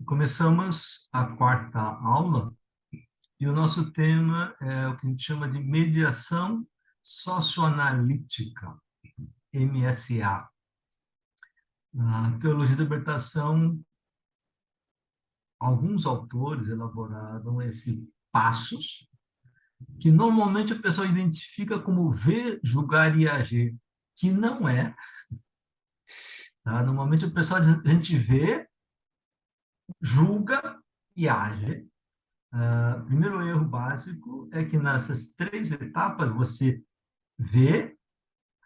Começamos a quarta aula e o nosso tema é o que a gente chama de mediação socioanalítica, MSA. Na teologia da libertação, alguns autores elaboraram esse passos que normalmente a pessoa identifica como ver, julgar e agir, que não é. Tá? Normalmente a gente vê, julga e age. Primeiro erro básico é que nessas três etapas você vê,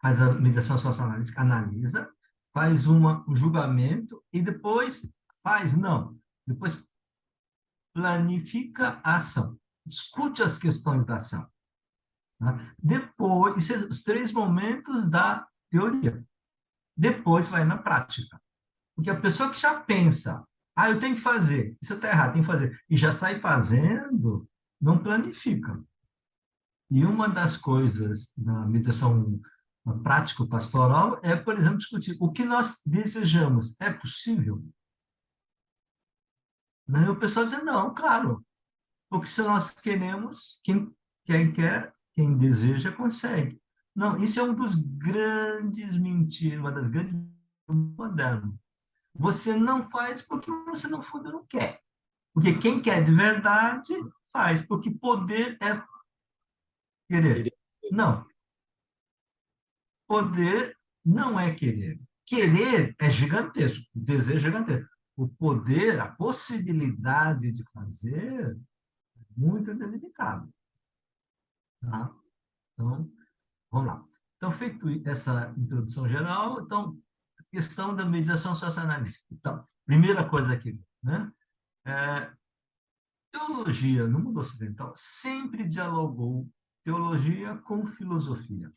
faz a mediação socioanalítica, analisa, faz um julgamento e depois depois planifica a ação, discute as questões da ação. Tá? Depois, esses são os três momentos da teoria. Depois vai na prática. Porque a pessoa que já pensa, eu tenho que fazer, isso está errado, tem que fazer, e já sai fazendo, não planifica. E uma das coisas da meditação prático-pastoral é, por exemplo, discutir o que nós desejamos. É possível? Né? E o pessoal diz, não, claro, porque se nós queremos, quem quer, quem deseja, consegue. Não, isso é um dos grandes mentiras, uma das grandes modernas. Você não faz porque você não fundo não quer. Porque quem quer de verdade faz, porque poder é querer. Queria. Não, poder não é querer. Querer é gigantesco, o desejo é gigantesco. O poder, a possibilidade de fazer, é muito delimitado. Tá? Então, vamos lá. Então, feito essa introdução geral, então, questão da mediação socioanalítica. Então, primeira coisa aqui, né? É, teologia, no mundo ocidental, sempre dialogou teologia com filosofia.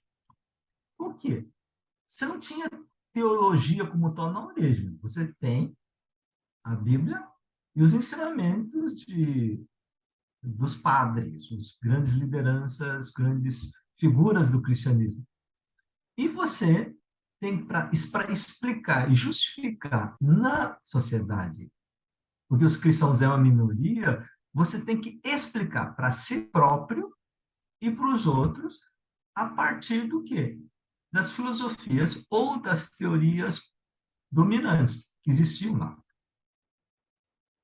Por quê? Você não tinha teologia como tal na origem. Você tem a Bíblia e os ensinamentos dos padres, os grandes lideranças, grandes figuras do cristianismo. E você tem para explicar e justificar na sociedade, porque os cristãos é uma minoria, você tem que explicar para si próprio e para os outros a partir do quê? Das filosofias ou das teorias dominantes que existiam lá.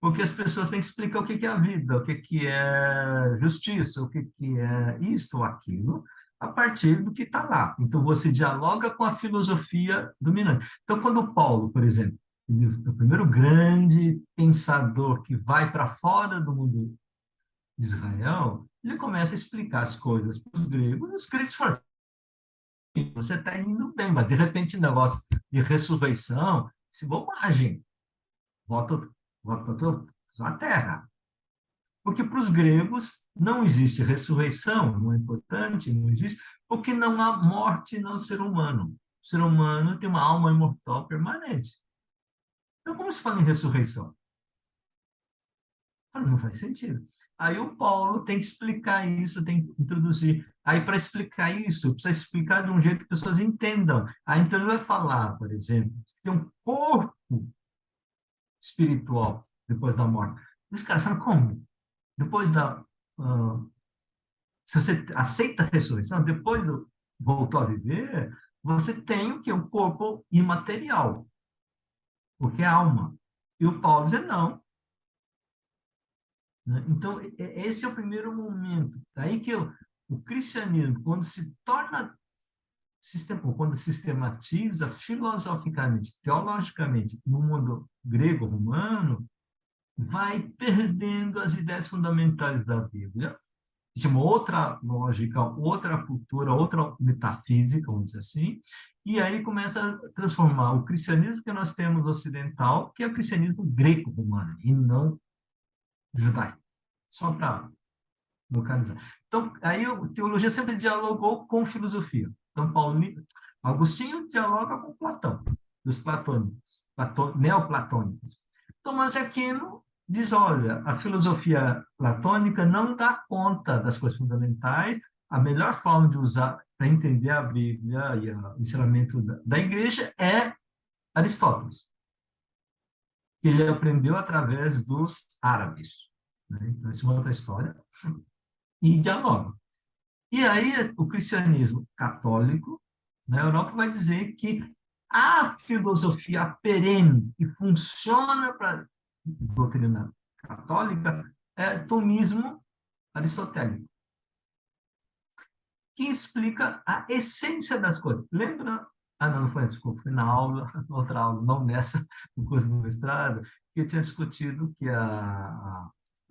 Porque as pessoas têm que explicar o que é a vida, o que é justiça, o que é isto ou aquilo, a partir do que está lá. Então, você dialoga com a filosofia dominante. Então, quando Paulo, por exemplo, o primeiro grande pensador que vai para fora do mundo de Israel, ele começa a explicar as coisas para os gregos falam, você está indo bem, mas de repente o negócio de ressurreição, isso é bobagem, volta, volta para a terra. Porque para os gregos não existe ressurreição, não é importante, não existe, porque não há morte no ser humano. O ser humano tem uma alma imortal permanente. Então, como se fala em ressurreição? Não faz sentido. Aí o Paulo tem que explicar isso, tem que introduzir. Aí, para explicar isso, precisa explicar de um jeito que as pessoas entendam. Aí, então, ele vai falar, por exemplo, que tem um corpo espiritual depois da morte. E os caras falam, como? Depois da. Se você aceita a ressurreição, depois voltou a viver, você tem o quê? Um corpo imaterial, porque é alma. E o Paulo diz, não. Né? Então, esse é o primeiro momento. Daí que o cristianismo, quando se torna quando sistematiza filosoficamente, teologicamente, no mundo grego-romano, vai perdendo as ideias fundamentais da Bíblia, de uma outra lógica, outra cultura, outra metafísica, vamos dizer assim, e aí começa a transformar o cristianismo que nós temos ocidental, que é o cristianismo greco-romano, e não judaico. Só para localizar. Então, aí a teologia sempre dialogou com filosofia. Então, Agostinho dialoga com Platão, dos platônicos, neoplatônicos. Tomás de Aquino diz, olha, a filosofia platônica não dá conta das coisas fundamentais, a melhor forma de usar para entender a Bíblia e o ensinamento da igreja é Aristóteles. que ele aprendeu através dos árabes, né? Então, isso é uma outra história. E dialoga. E aí, o cristianismo católico na Europa vai dizer que a filosofia perene, que funciona para a doutrina católica, é tomismo aristotélico, que explica a essência das coisas. Lembra? Ah, não, não foi, desculpa, foi na aula, outra aula, não nessa, no curso do mestrado, que eu tinha discutido que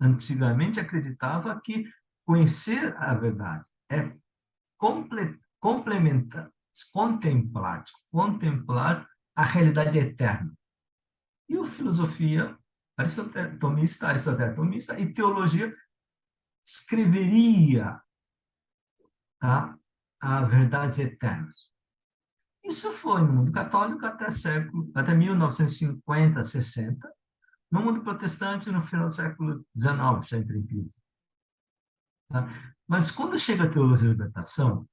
antigamente acreditava que conhecer a verdade é complementar, contemplar a realidade eterna. E a filosofia aristotelista e teologia escreveria, tá, a verdades eternas. Isso foi no mundo católico até 1950, 60. No mundo protestante, no final do século XIX, sempre em crise. Tá? Mas quando chega a teologia da libertação,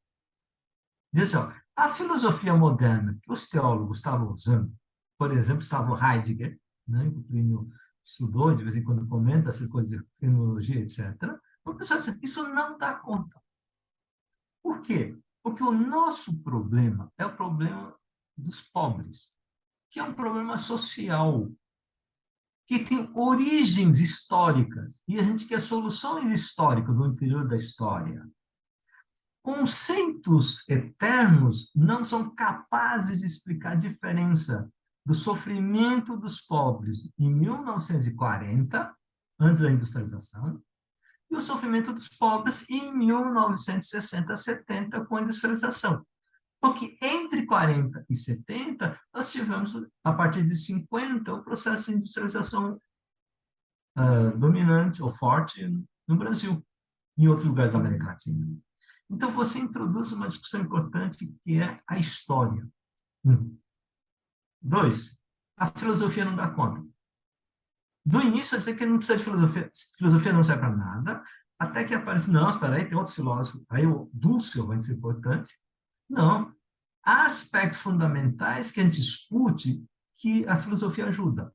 diz assim, ó, a filosofia moderna que os teólogos estavam usando, por exemplo, estava Heidegger, né, que o Plínio estudou, de vez em quando comenta essas coisas de fenomenologia, etc. O pessoal diz, isso não dá conta. Por quê? Porque o nosso problema é o problema dos pobres, que é um problema social, que tem origens históricas, e a gente quer soluções históricas no interior da história. Conceitos eternos não são capazes de explicar a diferença do sofrimento dos pobres em 1940, antes da industrialização, e o sofrimento dos pobres em 1960, 70, com a industrialização. Porque entre 40 e 70, nós tivemos, a partir de 50, o processo de industrialização dominante ou forte no Brasil e em outros lugares da América Latina. Então, você introduz uma discussão importante que é a história. Um. Dois, a filosofia não dá conta. Do início, eu dizer que não precisa de filosofia, filosofia não serve para nada, até que aparece, não, espera aí, tem outros filósofos, aí o Dulce vai ser importante. Não, há aspectos fundamentais que a gente discute que a filosofia ajuda.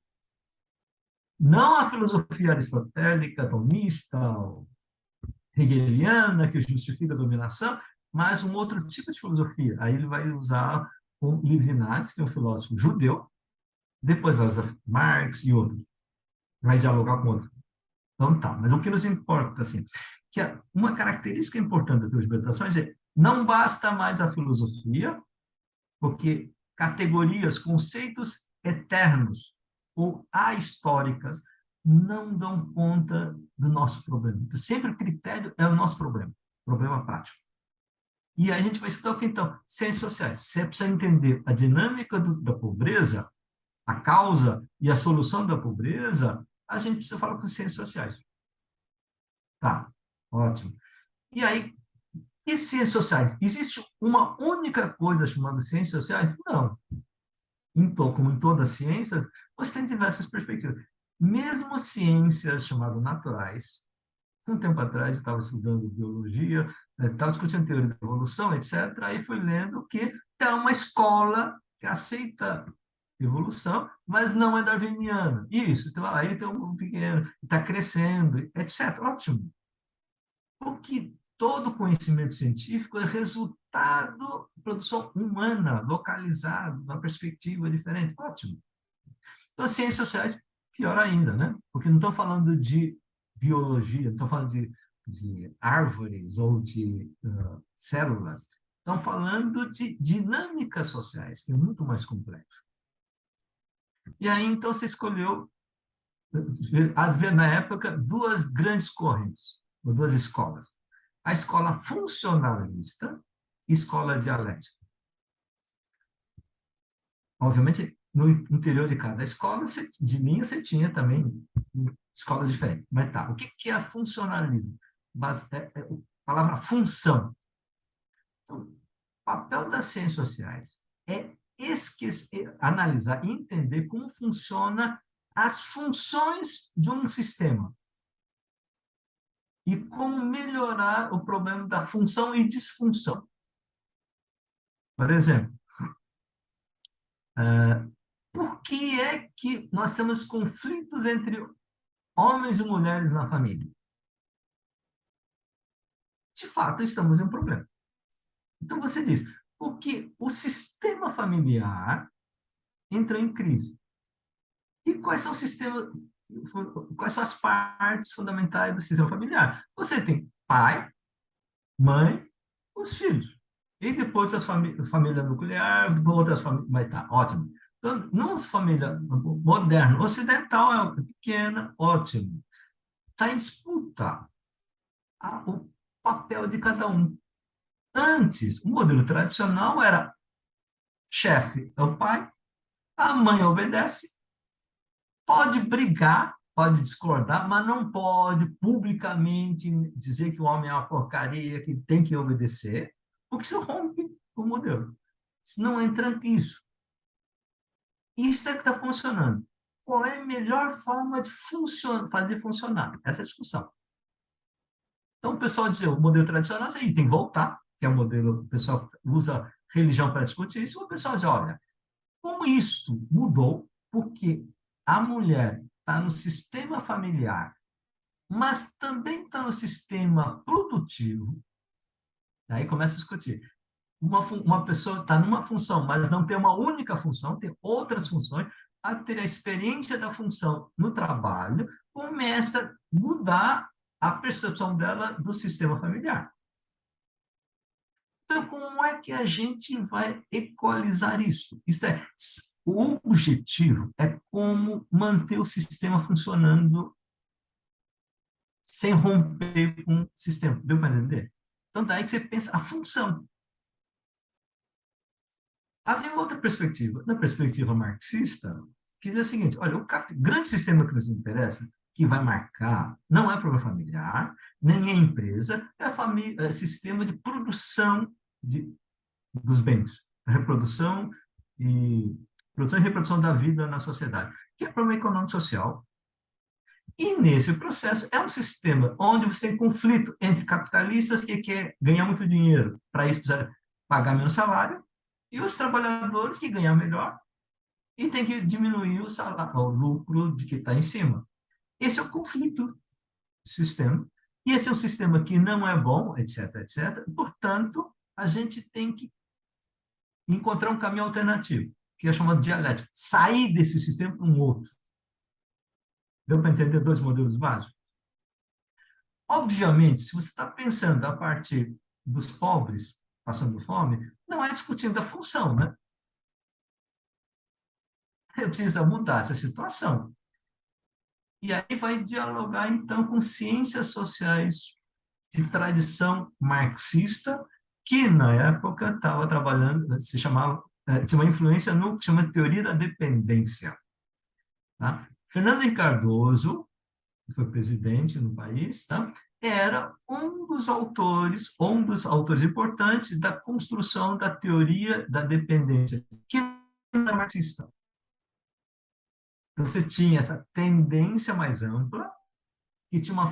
Não a filosofia aristotélica, tomista, hegeliana, que justifica a dominação, mas um outro tipo de filosofia. Aí ele vai usar o Levinas, que é um filósofo judeu, depois vai usar Marx e outros, vai dialogar com outros. Então tá, mas o que nos importa, assim, que uma característica importante das libertações é não basta mais a filosofia, porque categorias, conceitos eternos ou ahistóricas não dão conta do nosso problema. Então, sempre o critério é o nosso problema prático. E aí a gente vai estudar o que, então? Ciências sociais. Você precisa entender a dinâmica da pobreza, a causa e a solução da pobreza, a gente precisa falar com ciências sociais. Tá, ótimo. E aí, e ciências sociais? Existe uma única coisa chamada ciências sociais? Não. Como em todas as ciências, você tem diversas perspectivas. Mesmo ciências chamadas naturais, um tempo atrás eu estava estudando biologia, estava discutindo teoria da evolução, etc. Aí fui lendo que é uma escola que aceita evolução, mas não é darwiniana. Isso, então aí tem um grupo pequeno, está crescendo, etc. Ótimo. Porque todo conhecimento científico é resultado de produção humana, localizado, uma perspectiva diferente. Ótimo. Então, as ciências sociais, pior ainda, né? Porque não estou falando de biologia, não estou falando de árvores ou de células. Estão falando de dinâmicas sociais, que é muito mais complexo. E aí, então, você escolheu, havia na época duas grandes correntes, ou duas escolas. A escola funcionalista e a escola dialética. Obviamente, no interior de cada escola, de linha, você tinha também escolas diferentes. Mas tá, o que é funcionalismo? A palavra função. Então, o papel das ciências sociais é analisar e entender como funciona as funções de um sistema e como melhorar o problema da função e disfunção. Por exemplo, Por que é que nós temos conflitos entre homens e mulheres na família? De fato, estamos em um problema. Então, você diz, porque o sistema familiar entrou em crise. E quais são os sistemas, quais são as partes fundamentais do sistema familiar? Você tem pai, mãe, os filhos. E depois as família nuclear, outras famílias, mas tá, ótimo. Então, não as famílias moderna, ocidental é pequena, ótimo. Está em disputa o papel de cada um. Antes, o modelo tradicional era chefe é o pai, a mãe obedece, pode brigar, pode discordar, mas não pode publicamente dizer que o homem é uma porcaria, que tem que obedecer, porque isso rompe o modelo. Se não entra nisso. Isso é que está funcionando. Qual é a melhor forma de fazer funcionar? Essa é a discussão. Então, o pessoal diz, o modelo tradicional, a gente tem que voltar, que é o modelo, o pessoal usa religião para discutir isso, o pessoal diz, olha, como isso mudou, porque a mulher está no sistema familiar, mas também está no sistema produtivo, aí começa a discutir. Uma pessoa está numa função, mas não tem uma única função, tem outras funções, a ter a experiência da função no trabalho, começa a mudar a percepção dela do sistema familiar. Então, como é que a gente vai equalizar isso? Isto é, o objetivo é como manter o sistema funcionando sem romper com o sistema. Deu para entender? Então, daí que você pensa a função. Havia uma outra perspectiva, na perspectiva marxista, que diz o seguinte: olha, o grande sistema que nos interessa, que vai marcar, não é problema familiar, nem é empresa, é, é sistema de produção dos bens, e produção e reprodução da vida na sociedade, que é problema econômico social. E nesse processo é um sistema onde você tem conflito entre capitalistas que quer ganhar muito dinheiro, para isso precisa pagar menos salário, e os trabalhadores que ganham melhor e tem que diminuir o salário, o lucro de que está em cima. Esse é o conflito do sistema. E esse é um sistema que não é bom, etc, etc. Portanto, a gente tem que encontrar um caminho alternativo, que é chamado dialético. Sair desse sistema para um outro. Deu para entender dois modelos básicos? Obviamente, se você está pensando a partir dos pobres passando fome, não é discutindo a função, né? Precisa mudar essa situação. E aí vai dialogar, então, com ciências sociais de tradição marxista, que na época estava trabalhando, se chamava, tinha uma influência no que chama teoria da dependência. Tá? Fernando Henrique Cardoso, que foi presidente no país, tá? Era um dos autores importantes da construção da teoria da dependência, que era marxista. Então, você tinha essa tendência mais ampla, que tinha uma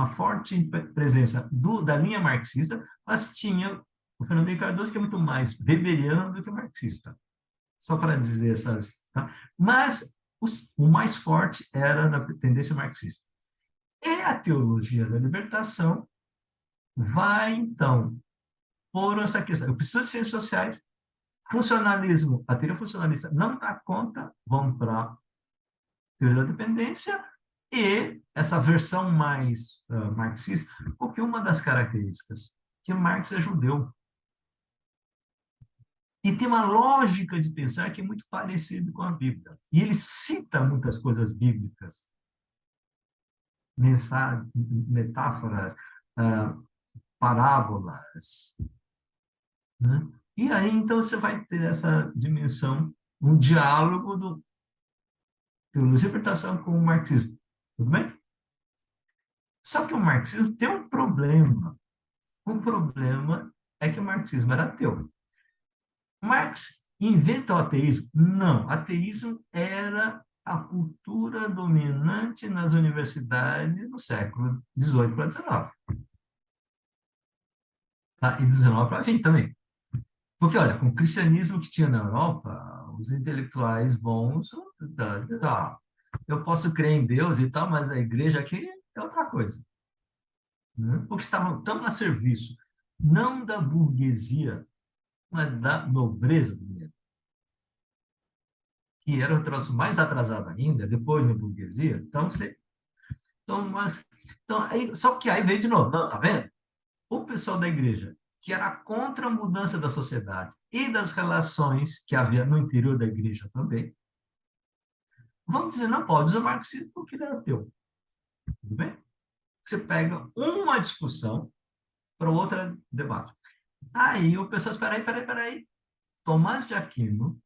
forte presença da linha marxista, mas tinha o Fernando Henrique Cardoso, que é muito mais weberiano do que marxista. Só para dizer essas. Tá? Mas o mais forte era da tendência marxista. E a teologia da libertação vai, então, por essa questão. Eu preciso de ciências sociais, funcionalismo, a teoria funcionalista não dá conta, vamos para a teoria da dependência, e essa versão mais marxista, porque uma das características que Marx é judeu. E tem uma lógica de pensar que é muito parecida com a Bíblia. E ele cita muitas coisas bíblicas, metáforas, parábolas. Né? E aí, então, você vai ter essa dimensão, um diálogo do teologia e interpretação com o marxismo. Tudo bem? Só que o marxismo tem um problema. O problema é que o marxismo era ateu. Marx inventa o ateísmo? Não. Ateísmo era a cultura dominante nas universidades no século XVIII para XIX. Tá? E XIX para XX também. Porque, olha, com o cristianismo que tinha na Europa, os intelectuais bons, eu posso crer em Deus e tal, mas a igreja aqui é outra coisa, né? Porque estavam tão a serviço, não da burguesia, mas da nobreza primeiro, que era o troço mais atrasado ainda, depois da burguesia. Então, só que aí veio de novo, não, tá vendo? O pessoal da igreja, que era contra a mudança da sociedade e das relações que havia no interior da igreja também, vamos dizer, não pode usar marxismo porque ele é ateu. Tudo bem? Você pega uma discussão para outra debate. Aí o pessoal, espera aí. Tomás de Aquino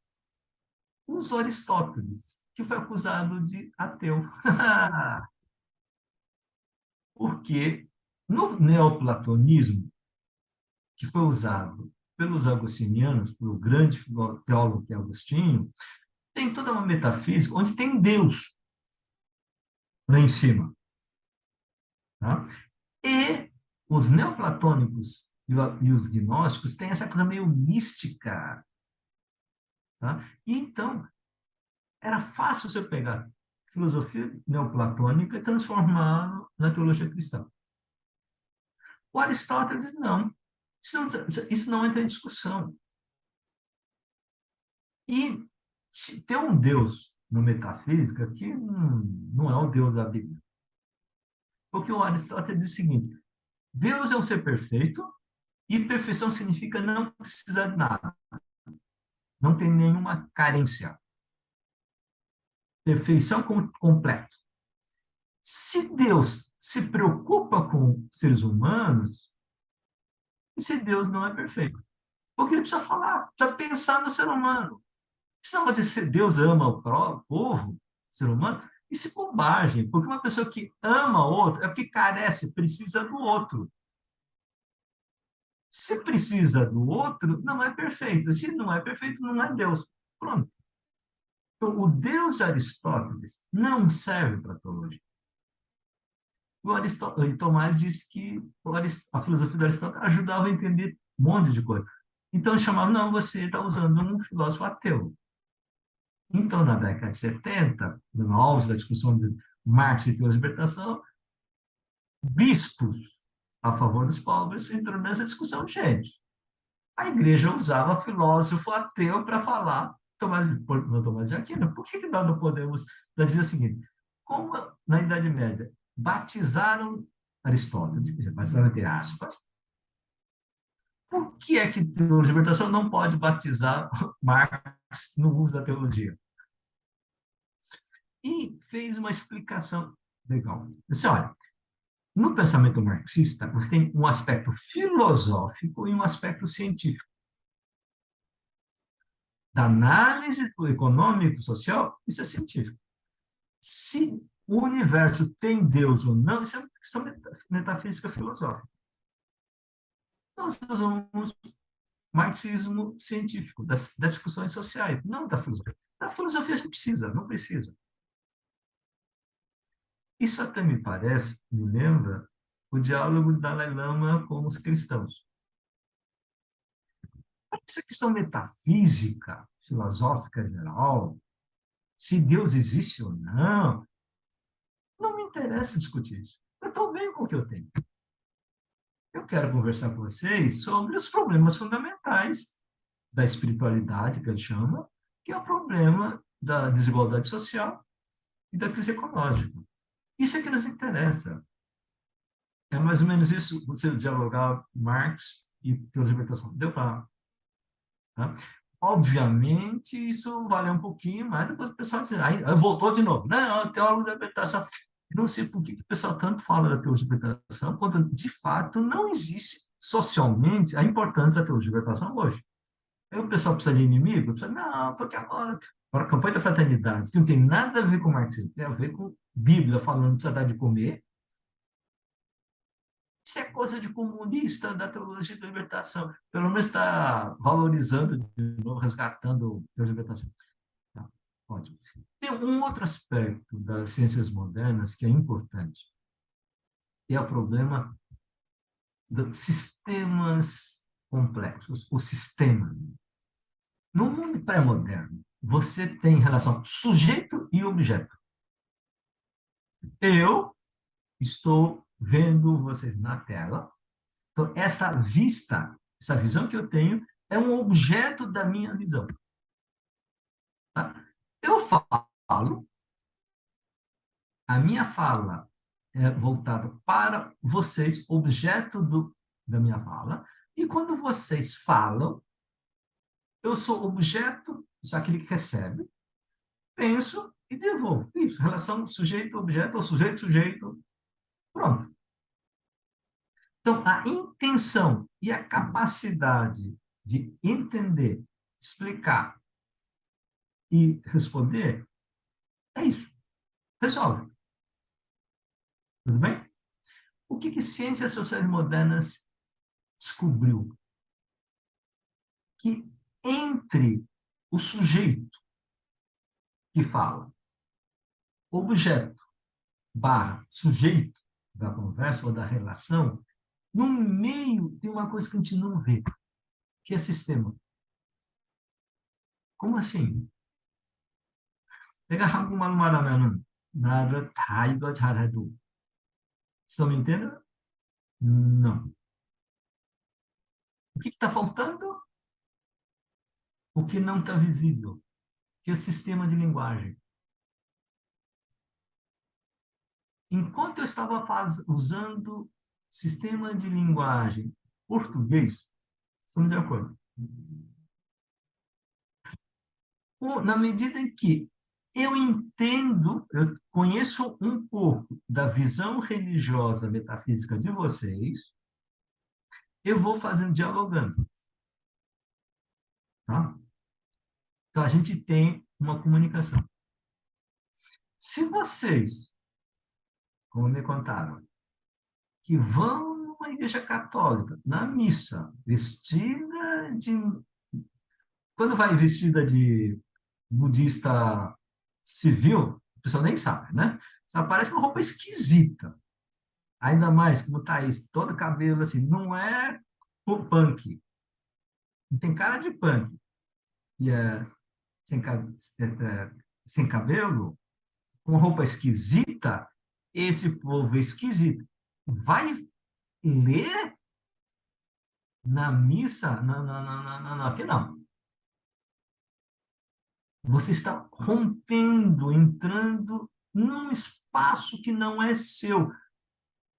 usou Aristóteles, que foi acusado de ateu. Porque no neoplatonismo, que foi usado pelos agostinianos, pelo grande teólogo que é Agostinho, tem toda uma metafísica onde tem Deus lá em cima. Tá? E os neoplatônicos e os gnósticos têm essa coisa meio mística. Tá? E então, era fácil você pegar filosofia neoplatônica e transformar na teologia cristã. O Aristóteles, não. Isso não entra em discussão. E se tem um Deus na metafísica que não é o Deus da Bíblia. Porque o Aristóteles diz o seguinte: Deus é um ser perfeito e perfeição significa não precisar de nada, não tem nenhuma carência. Perfeição completo. Se Deus se preocupa com seres humanos, esse Deus não é perfeito. Porque ele precisa falar, precisa pensar no ser humano. Senão vai dizer se Deus ama o povo, o ser humano, isso é bobagem, porque uma pessoa que ama o outro é porque carece, precisa do outro. Se precisa do outro, não é perfeito. Se não é perfeito, não é Deus. Pronto. Então, o Deus de Aristóteles não serve para a teologia. O Tomás disse que a filosofia de Aristóteles ajudava a entender um monte de coisa. Então, chamava, não, você está usando um filósofo ateu. Então, na década de 70, no auge da discussão de Marx e teoria da libertação, bispos a favor dos pobres entrou nessa discussão. Gente, a igreja usava filósofo ateu para falar Tomás de Aquino. Por que nós não podemos dizer o seguinte? Como na Idade Média batizaram Aristóteles, quer dizer, batizaram entre aspas, por que é que a teologia de libertação não pode batizar Marx no uso da teologia? E fez uma explicação legal. Disse, olha, no pensamento marxista, você tem um aspecto filosófico e um aspecto científico. Da análise econômico, social, isso é científico. Se o universo tem Deus ou não, isso é uma questão metafísica filosófica. Nós usamos marxismo científico, das discussões sociais, não da filosofia. Da filosofia a gente precisa, não precisa. Isso até me parece, me lembra, o diálogo do Dalai Lama com os cristãos. Essa questão metafísica, filosófica geral, se Deus existe ou não me interessa discutir isso. Eu estou bem com o que eu tenho. Eu quero conversar com vocês sobre os problemas fundamentais da espiritualidade, que ele chama, que é o problema da desigualdade social e da crise ecológica. Isso é que nos interessa. É mais ou menos isso, você dialogar Marx e teoria da libertação. Deu para... Tá? Obviamente, isso vale um pouquinho mais, depois o pessoal diz, aí voltou de novo. Não, teólogo da libertação. Não sei por que o pessoal tanto fala da teologia da libertação, quando de fato não existe socialmente a importância da teologia da libertação hoje. Aí o pessoal precisa de inimigo? Precisa, não, porque agora a campanha da fraternidade, que não tem nada a ver com marxismo, tem a ver com Bíblia falando que precisa dar de comer. Isso é coisa de comunista da teologia da libertação. Pelo menos está valorizando de novo, resgatando a teologia da libertação. Tá, ótimo. Tem um outro aspecto das ciências modernas que é importante, que é o problema dos sistemas complexos, o sistema. No mundo pré-moderno, você tem relação sujeito e objeto. Eu estou vendo vocês na tela. Então, essa vista, essa visão que eu tenho, é um objeto da minha visão. Tá? Eu falo, a minha fala é voltada para vocês, objeto da minha fala, e quando vocês falam, eu sou objeto, sou aquele que recebe, penso e devolvo. Isso, relação sujeito-objeto ou sujeito-sujeito, pronto. Então, a intenção e a capacidade de entender, explicar e responder é isso. Resolve. Tudo bem? O que ciências sociais modernas descobriu? Que entre o sujeito que fala, objeto, barra, sujeito da conversa ou da relação, no meio tem uma coisa que a gente não vê, que é sistema. Como assim? 내가 한국말로 말하면은 나를 다 이거 잘해도 estão me entendendo? Não. O que está faltando? O que não está visível, que é o sistema de linguagem. Enquanto eu estava usando sistema de linguagem português, estamos de acordo? Na medida em que eu entendo, eu conheço um pouco da visão religiosa metafísica de vocês, eu vou fazendo, dialogando. Tá? Então, a gente tem uma comunicação. Se vocês, como me contaram, que vão numa igreja católica, na missa, vestida de... Quando vai vestida de budista civil, a pessoa nem sabe, né? Só parece uma roupa esquisita. Ainda mais, como tá isso, todo cabelo assim, não é punk, não tem cara de punk. E é sem, sem cabelo, com roupa esquisita, esse povo esquisito vai ler na missa? Não, não, não, não, não, não, aqui não. Você está rompendo, entrando num espaço que não é seu.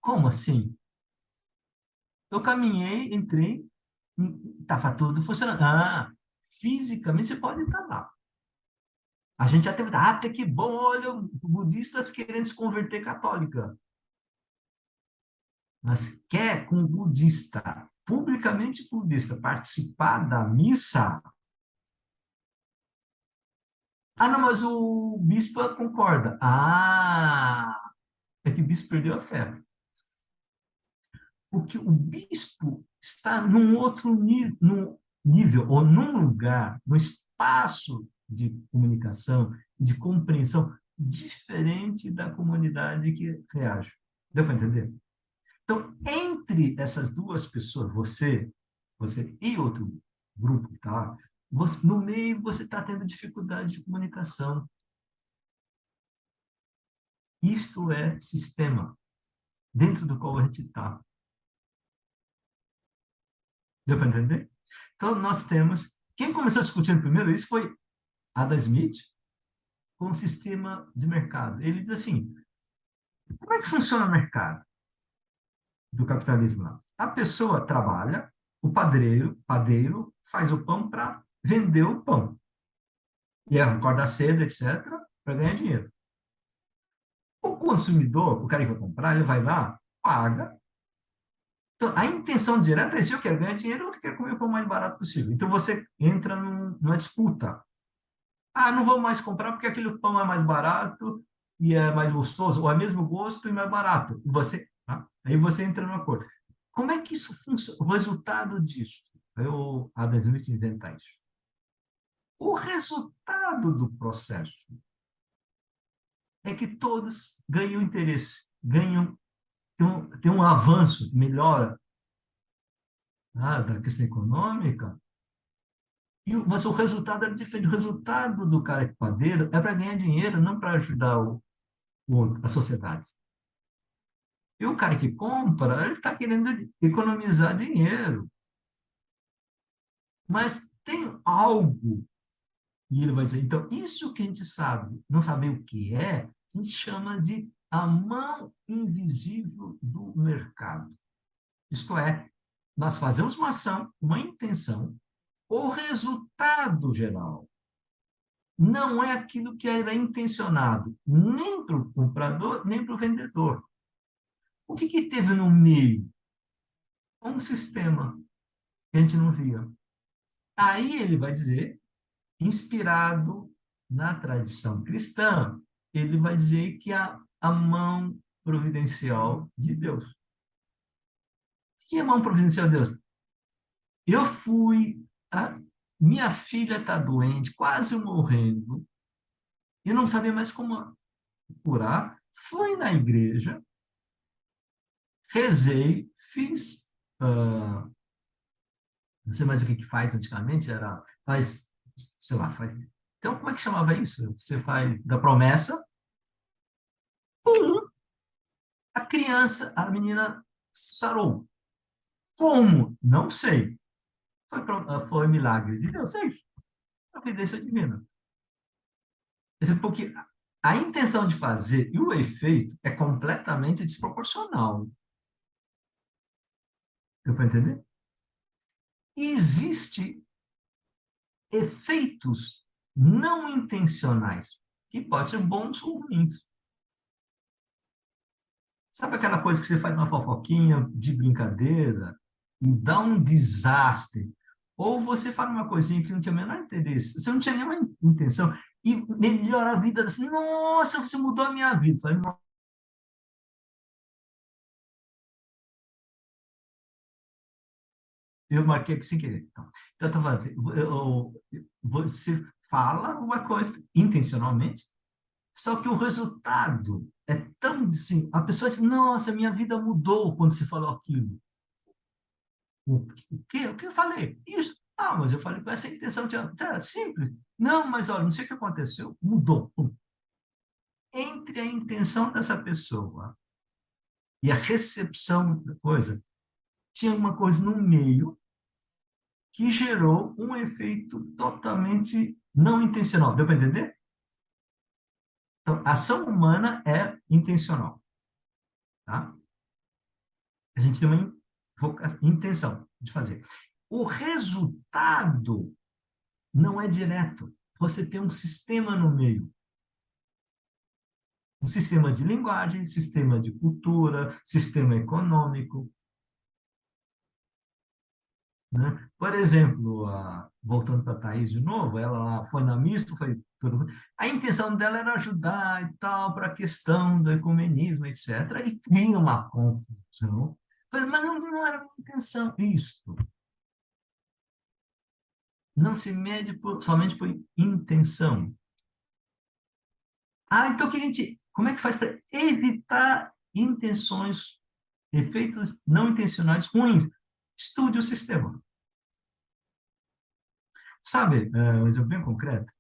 Como assim? Eu caminhei, entrei, estava tudo funcionando. Ah, fisicamente você pode estar lá. A gente já teve, até que bom, olha, budistas querendo se converter católica. Mas quer com o budista, publicamente budista, participar da missa? Ah, não, mas o bispo concorda. Ah, é que o bispo perdeu a fé. Porque o bispo está num outro num nível, ou num lugar, num espaço de comunicação, de compreensão, diferente da comunidade que reage. Deu para entender? Então, entre essas duas pessoas, você e outro grupo que está lá, no meio você está tendo dificuldade de comunicação. Isto é sistema, dentro do qual a gente está. Deu para entender? Então, nós temos. Quem começou discutindo primeiro isso foi Adam Smith com o sistema de mercado. Ele diz assim: como é que funciona o mercado do capitalismo lá? A pessoa trabalha, o padeiro faz o pão para vender o pão. E acorda cedo, etc., para ganhar dinheiro. O consumidor, o cara que vai comprar, ele vai lá, paga. Então, a intenção direta é se eu quero ganhar dinheiro, eu quero comer o pão mais barato possível. Então, você entra numa disputa. Ah, não vou mais comprar porque aquele pão é mais barato e é mais gostoso, ou é mesmo gosto e mais barato. E você, tá? Aí você entra no acordo. Como é que isso funciona? O resultado disso, aí o Adam Smith inventar isso. O resultado do processo é que todos ganham interesse, ganham, tem um avanço, melhora. da questão econômica, mas o resultado era diferente. O resultado do cara que padeiro é para ganhar dinheiro, não para ajudar a sociedade. E o cara que compra, ele está querendo economizar dinheiro. Mas tem algo, e ele vai dizer, então, isso que a gente sabe, não saber o que é, a gente chama de a mão invisível do mercado. Isto é, nós fazemos uma ação, uma intenção, o resultado geral não é aquilo que era intencionado, nem para o comprador, nem para o vendedor. O que, que teve no meio? Um sistema que a gente não via. Aí ele vai dizer, inspirado na tradição cristã, ele vai dizer que a mão providencial de Deus. O que é a mão providencial de Deus? Eu fui, minha filha está doente, quase morrendo, e não sabia mais como curar. Fui na igreja, rezei, fiz, não sei mais o que que faz antigamente, faz, sei lá, faz. Então, como é que chamava isso? Você faz da promessa, pum, a criança, a menina sarou. Como? Não sei. Foi milagre de Deus, é isso. Providência divina. Porque a intenção de fazer e o efeito é completamente desproporcional. Deu para entender? E existe efeitos não intencionais, que podem ser bons ou ruins. Sabe aquela coisa que você faz uma fofoquinha de brincadeira e dá um desastre? Ou você faz uma coisinha que não tinha o menor interesse, você não tinha nenhuma intenção, e melhora a vida, assim, nossa, você mudou a minha vida. Falei, eu marquei aqui sem querer. Então eu estou falando assim, você fala uma coisa intencionalmente, só que o resultado é tão assim, a pessoa diz, nossa, minha vida mudou quando você falou aquilo. O que eu falei? Isso. Ah, mas eu falei com essa intenção, simples. Não, mas olha, não sei o que aconteceu, mudou. Pum. Entre a intenção dessa pessoa e a recepção da coisa, tinha uma coisa no meio que gerou um efeito totalmente não intencional. Deu para entender? Então, a ação humana é intencional, tá? A gente tem uma intenção de fazer. O resultado não é direto. Você tem um sistema no meio. Um sistema de linguagem, sistema de cultura, sistema econômico. Né? Por exemplo, voltando para a Thaís de novo, ela foi na mista, foi tudo. A intenção dela era ajudar e tal, para a questão do ecumenismo, etc. E cria uma confusão. Mas não era a intenção. Isto não se mede somente por intenção. Então que como é que faz para evitar intenções, efeitos não intencionais ruins? Estude o sistema. Sabe, um exemplo bem concreto,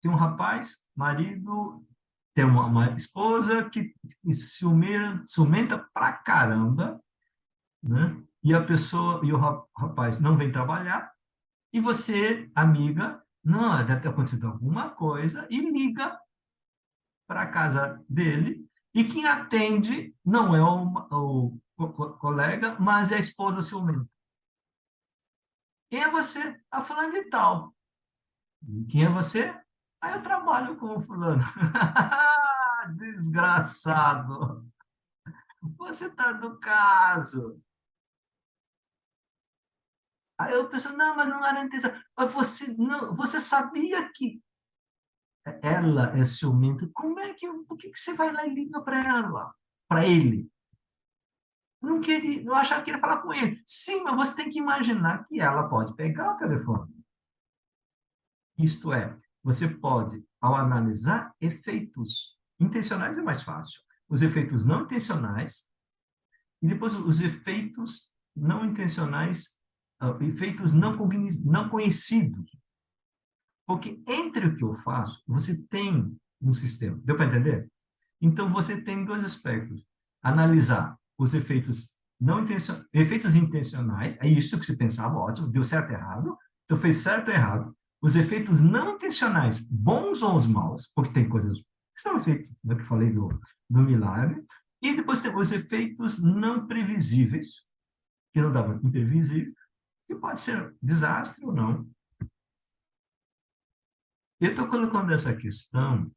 tem um rapaz, marido, tem uma esposa que ciumenta pra caramba, né? E a pessoa, e o rapaz não vem trabalhar, e você, amiga, não, deve ter acontecido alguma coisa, e liga para a casa dele, e quem atende não é colega, mas é a esposa ciumenta. Quem é você? A fulana de tal. Quem é você? Eu trabalho com o fulano. Desgraçado. Você está do caso. Aí eu penso, não, mas não era a intenção. Mas você, não, você sabia que ela é ciumenta. Como é que, por que você vai lá e liga para ela? Para ele? Não queria, eu achava que ia falar com ele. Sim, mas você tem que imaginar que ela pode pegar o telefone. Isto é, você pode, ao analisar efeitos intencionais é mais fácil. Os efeitos não intencionais e depois os efeitos não intencionais, efeitos não conhecidos. Porque entre o que eu faço, você tem um sistema. Deu para entender? Então, você tem dois aspectos. Analisar os efeitos não efeitos intencionais, é isso que você pensava, ótimo, deu certo ou errado. Então, fez certo ou errado. Os efeitos não intencionais, bons ou os maus, porque tem coisas que são efeitos, né, que eu falei do milagre. E depois tem os efeitos não previsíveis, que não dá para imprevisível, que pode ser desastre ou não. Eu estou colocando essa questão,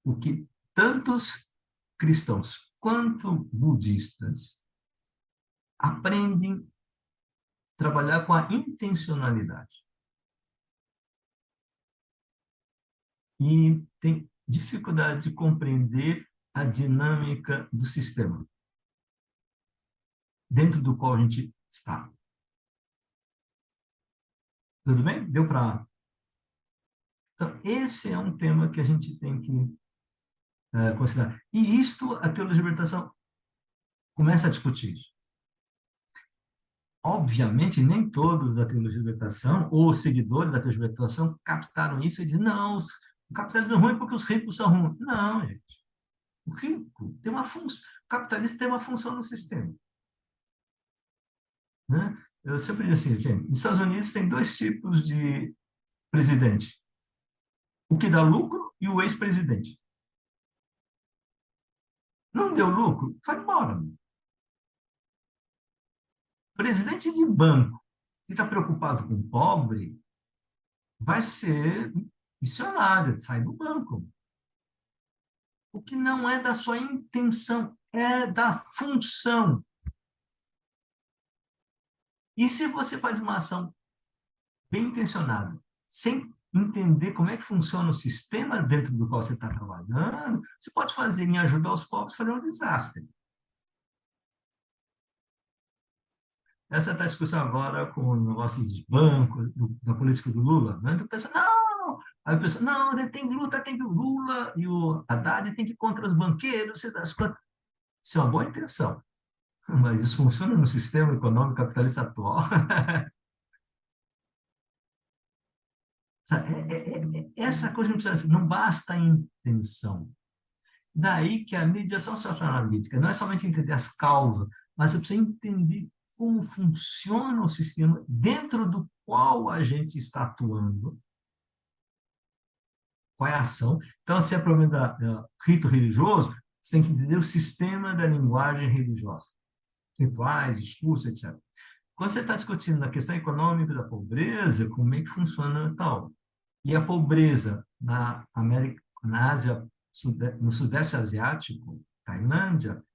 o que tantos cristãos quanto budistas aprendem a trabalhar com a intencionalidade e tem dificuldade de compreender a dinâmica do sistema dentro do qual a gente está. Tudo bem? Deu para... Então, esse é um tema que a gente tem que considerar. E isto, a teologia da libertação começa a discutir isso. Obviamente, nem todos da teologia da libertação ou seguidores da teologia da libertação captaram isso e dizem, não, o capitalismo é ruim porque os ricos são ruins. Não, gente. O rico tem uma função, o capitalista tem uma função no sistema. Né? Eu sempre digo assim, gente, nos Estados Unidos tem dois tipos de presidente. O que dá lucro e o ex-presidente. Não deu lucro? Vai embora. Presidente de banco que está preocupado com o pobre vai ser missionário, sai do banco. O que não é da sua intenção, é da função. E se você faz uma ação bem intencionada, sem entender como é que funciona o sistema dentro do qual você está trabalhando, você pode fazer em ajudar os pobres fazer um desastre. Essa está a discussão agora com o negócio dos bancos, da política do Lula. Né? Então, pensa, não! Aí o pessoal, não, tem luta, tem que o Lula e o Haddad tem que ir contra os banqueiros. Isso é uma boa intenção, mas isso funciona no sistema econômico capitalista atual. Essa coisa não basta a intenção. Daí que a mediação socioanalítica não é somente entender as causas, mas você precisa entender como funciona o sistema dentro do qual a gente está atuando, qual é a ação. Então, se é problema da rito religioso, você tem que entender o sistema da linguagem religiosa, rituais, discurso, etc. Quando você está discutindo a questão econômica da pobreza, como é que funciona tal? E a pobreza na América, na Ásia, no Sudeste Asiático, Tailândia,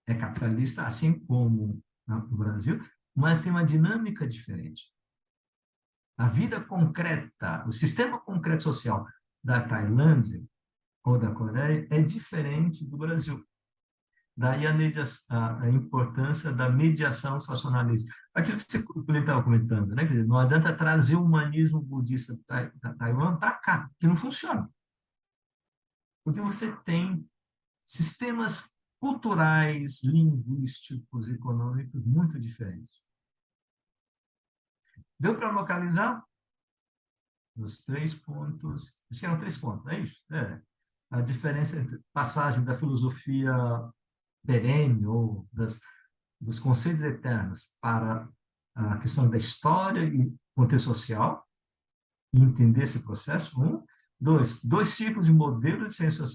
é capitalista, assim como no Brasil, mas tem uma dinâmica diferente. A vida concreta, o sistema concreto social da Tailândia ou da Coreia é diferente do Brasil. Daí a importância da mediação socioanalítica. Aquilo que você estava comentando, né? Quer dizer, não adianta trazer o humanismo budista da Taiwan para cá, que não funciona. Porque você tem sistemas culturais, linguísticos, econômicos muito diferentes. Deu para localizar os 3 pontos? Acho que eram 3 pontos, é isso? É. A diferença entre passagem da filosofia perene ou dos conceitos eternos para a questão da história e contexto social, e entender esse processo. Dois tipos de modelos de ciências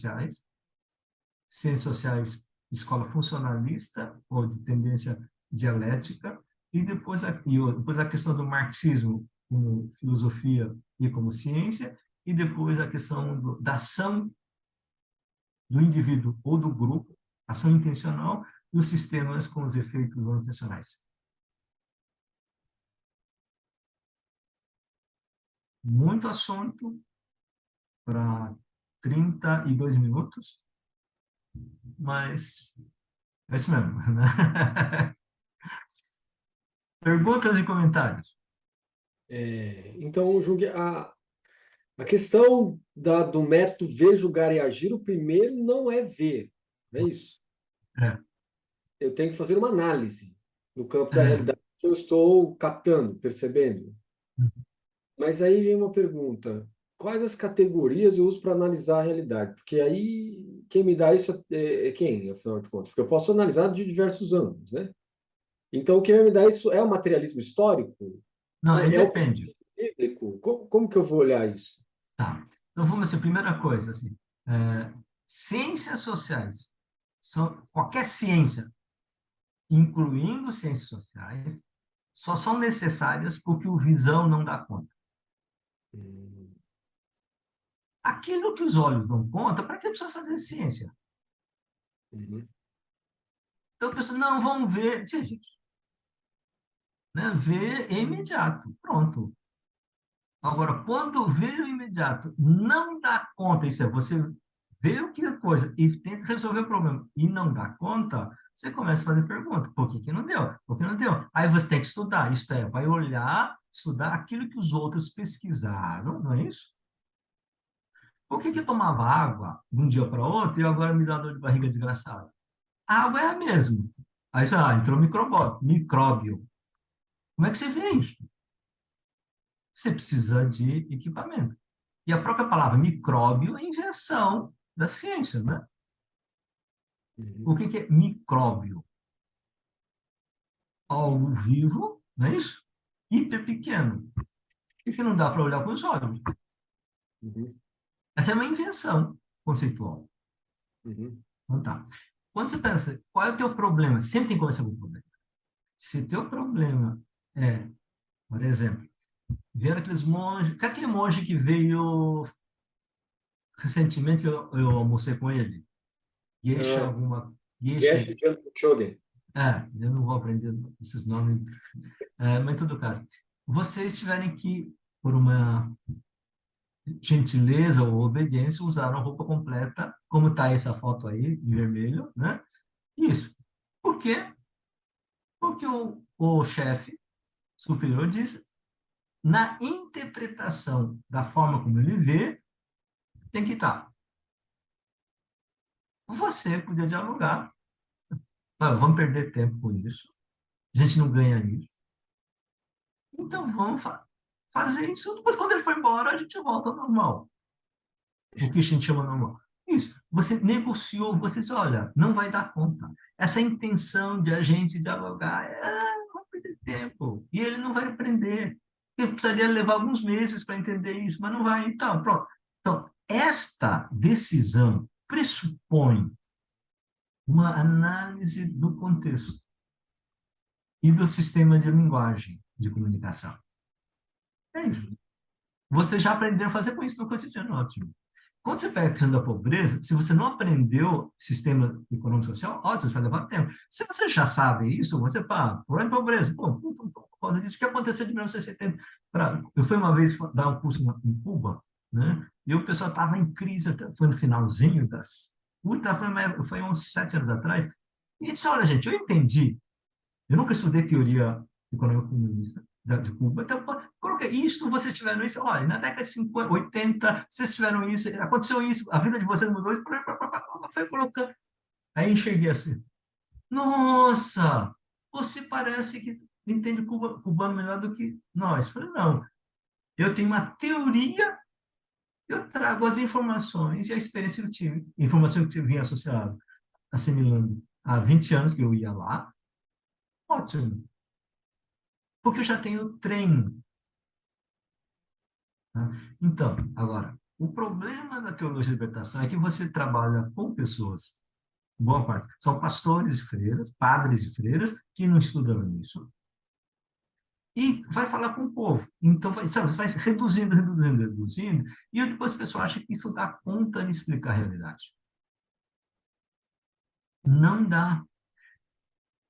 sociais de escola funcionalista ou de tendência dialética, depois a questão do marxismo como filosofia e como ciência, e depois a questão da ação do indivíduo ou do grupo, ação intencional, e os sistemas com os efeitos não intencionais. Muito assunto para 32 minutos, mas é isso mesmo. Né? Perguntas e comentários? Então, Jung, a questão do método ver, julgar e agir, o primeiro não é ver, não é isso? É. Eu tenho que fazer uma análise. no campo da É, realidade que eu estou captando, percebendo. Mas aí vem uma pergunta: quais as categorias eu uso para analisar a realidade? Porque aí quem me dá isso é quem, afinal de contas? Porque eu posso analisar de diversos ângulos, né? Então, quem vai me dar isso é o materialismo histórico? não, aí É o depende. bíblico? Como que eu vou olhar isso? Tá. Então, vamos assim, primeira coisa, assim, ciências sociais, qualquer ciência, incluindo ciências sociais, só são necessárias porque o visão não dá conta. Hum, Aquilo que os olhos dão conta, para que precisa fazer ciência? uhum, Então, a pessoa, não, vamos ver. Gente, né? Ver é imediato, pronto. Agora, quando ver o imediato não dá conta, isso é, você vê o que é coisa e tenta resolver o problema e não dá conta, você começa a fazer pergunta. Por que que não deu? Por que não deu? Aí você tem que estudar, isto é, vai olhar, estudar aquilo que os outros pesquisaram, não é isso? Por que que eu tomava água de um dia para outro e agora me dá dor de barriga desgraçada? A água é a mesma. Aí você, entrou micróbio. Como é que você vê isso? Você precisa de equipamento. E a própria palavra micróbio é invenção da ciência, né? O uhum, que que é micróbio? Algo vivo, não é isso? Hiper pequeno, que não dá para olhar com os olhos. uhum, Essa é uma invenção conceitual. uhum. Então tá. Quando você pensa, qual é o teu problema? Sempre tem que começar com o problema. Se teu problema é, por exemplo, ver aqueles monges, que é aquele monge que veio recentemente, eu almocei com ele, Geshe Ah, alguma, Geshe Geshe, Choden. eu não vou aprender esses nomes. Mas, em todo caso, vocês tiverem que, por uma gentileza ou obediência, usar a roupa completa, como está essa foto aí, em vermelho, né? Isso. Por quê? Porque o chefe superior diz, na interpretação da forma como ele vê, tem que estar. Você podia dialogar, vamos perder tempo com isso, a gente não ganha isso, então vamos fazer isso, depois quando ele for embora, a gente volta ao normal. O que a gente chama normal. Isso. Você negociou, você disse, olha, não vai dar conta. Essa intenção de a gente dialogar, vai perder tempo. E ele não vai aprender. Ele precisaria levar alguns meses para entender isso, mas não vai. Então, pronto. Então, esta decisão pressupõe uma análise do contexto e do sistema de linguagem de comunicação. É isso. Você já aprendeu a fazer com isso no cotidiano, ótimo. Quando você pega a questão da pobreza, se você não aprendeu sistema econômico social, ótimo, você vai levar tempo. Se você já sabe isso, você, problema de pobreza, por causa disso, o que aconteceu de 1970? Eu fui uma vez dar um curso em Cuba, né? E o pessoal estava em crise, foi no finalzinho foi uns 7 anos atrás, e disse, olha, gente, eu entendi, eu nunca estudei teoria econômica comunista de Cuba, então coloquei isso, vocês tiveram isso, olha, na década de 50, 80, vocês tiveram isso, aconteceu isso, a vida de vocês mudou, foi colocando. Aí enxerguei assim, nossa, você parece que entende cubano melhor do que nós. Eu falei, não, eu tenho uma teoria, eu trago as informações e a experiência que eu tive, informação que eu vinha associada, assimilando há 20 anos que eu ia lá, ótimo, porque eu já tenho treino. Tá? Então, agora, o problema da teologia da libertação é que você trabalha com pessoas, boa parte, são pastores e freiras, padres e freiras, que não estudam isso, e vai falar com o povo. Então, vai reduzindo, reduzindo, reduzindo, e depois o pessoal acha que isso dá conta de explicar a realidade. Não dá.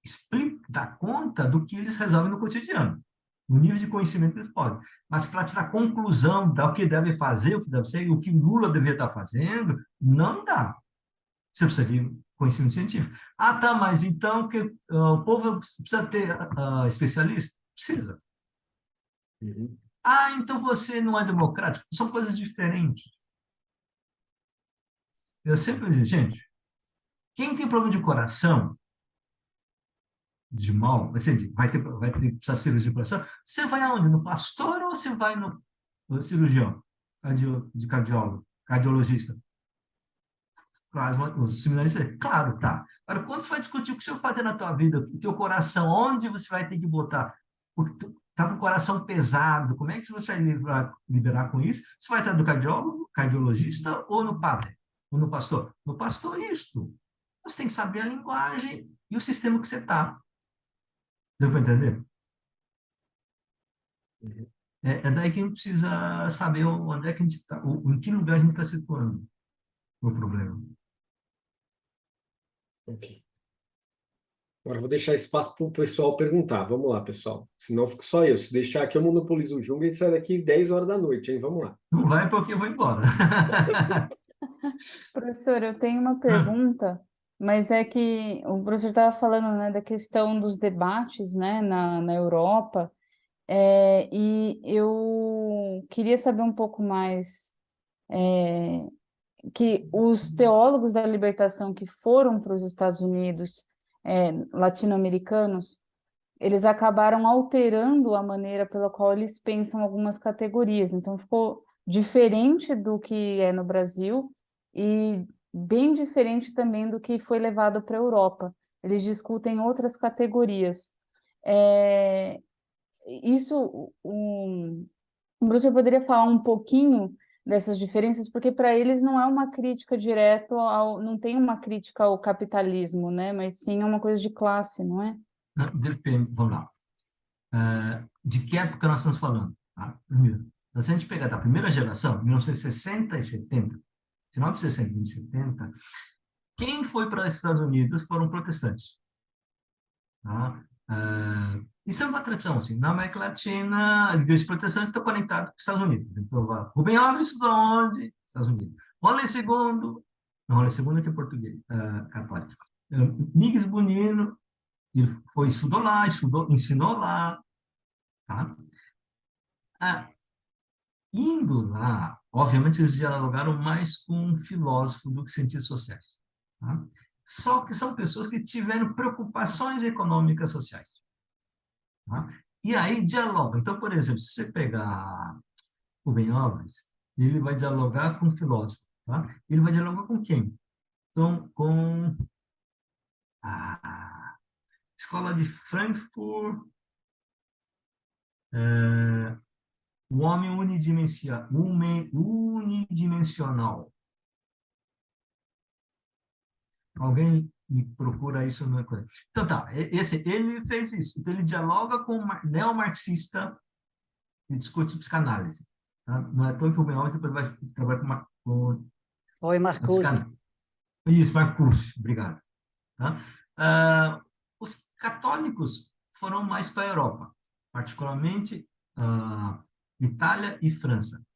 Explica, dá conta do que eles resolvem no cotidiano, no nível de conhecimento que eles podem. Mas para tirar conclusão do que deve fazer, o que deve ser, o que Lula deveria estar fazendo, não dá. Você precisa de conhecimento científico. Tá, mas então que o povo precisa ter especialista? Precisa. Uhum, Então você não é democrático? São coisas diferentes. Eu sempre digo, gente, quem tem problema de coração de mal, assim, precisar de cirurgia de coração, você vai aonde? No pastor ou você vai no cirurgião, de cardiólogo, cardiologista? Claro, os seminaristas, claro, tá. Agora, quando você vai discutir o que você vai fazer na tua vida, o teu coração, onde você vai ter que botar? Porque tu tá com o coração pesado, como é que você vai liberar com isso? Você vai estar do cardiólogo, cardiologista ou no padre? Ou no pastor? No pastor, isto. Você tem que saber a linguagem e o sistema que você está. Deu para entender? Uhum. É daí que a gente precisa saber onde é que a gente está, em que lugar a gente está situando o problema. Ok. Agora eu vou deixar espaço para o pessoal perguntar. Vamos lá, pessoal. Senão fico só eu. Se deixar aqui, eu monopolizo o Jung e sai daqui 10 horas da noite, hein? Vamos lá. Não vai porque eu vou embora. Professor, eu tenho uma pergunta, mas é que o professor estava falando, né, da questão dos debates, né, na Europa, e eu queria saber um pouco mais, que os teólogos da libertação que foram para os Estados Unidos, latino-americanos, eles acabaram alterando a maneira pela qual eles pensam algumas categorias. Então, ficou diferente do que é no Brasil e bem diferente também do que foi levado para a Europa. Eles discutem outras categorias. É, isso, o professor poderia falar um pouquinho dessas diferenças, porque para eles não é uma crítica direta não tem uma crítica ao capitalismo, né? Mas sim é uma coisa de classe, não é? Depende, vamos lá. De que época nós estamos falando? Tá? Primeiro, então, se a gente pegar da primeira geração, 1960 e 70, final de 60 e 70, quem foi para os Estados Unidos foram protestantes. Tá? Isso é uma tradição, assim, na América Latina, as igrejas protestantes estão conectadas com os Estados Unidos. Então, Rubem Alves estudou onde? Estados Unidos. Rôle II, não, Rôle II é que é português, católico. Miguel Bonino, ele estudou lá, ensinou lá, tá? Ah, indo lá, obviamente eles dialogaram mais com um filósofo do que cientistas sociais, tá? Só que são pessoas que tiveram preocupações econômicas sociais, tá? E aí dialogam. Então, por exemplo, se você pegar o Ben Alves, ele vai dialogar com um filósofo, tá? Ele vai dialogar com quem? Então, com a escola de Frankfurt, o homem unidimensional. Alguém me procura isso no coisa. Então tá, ele fez isso. Então ele dialoga com o neomarxista e discute psicanálise. Tá? Não é à toa que o Ben depois vai trabalhar Oi, com Marcuse. psicanálise. Isso, Marcuse, obrigado. Tá? Os católicos foram mais para a Europa, particularmente Itália e França.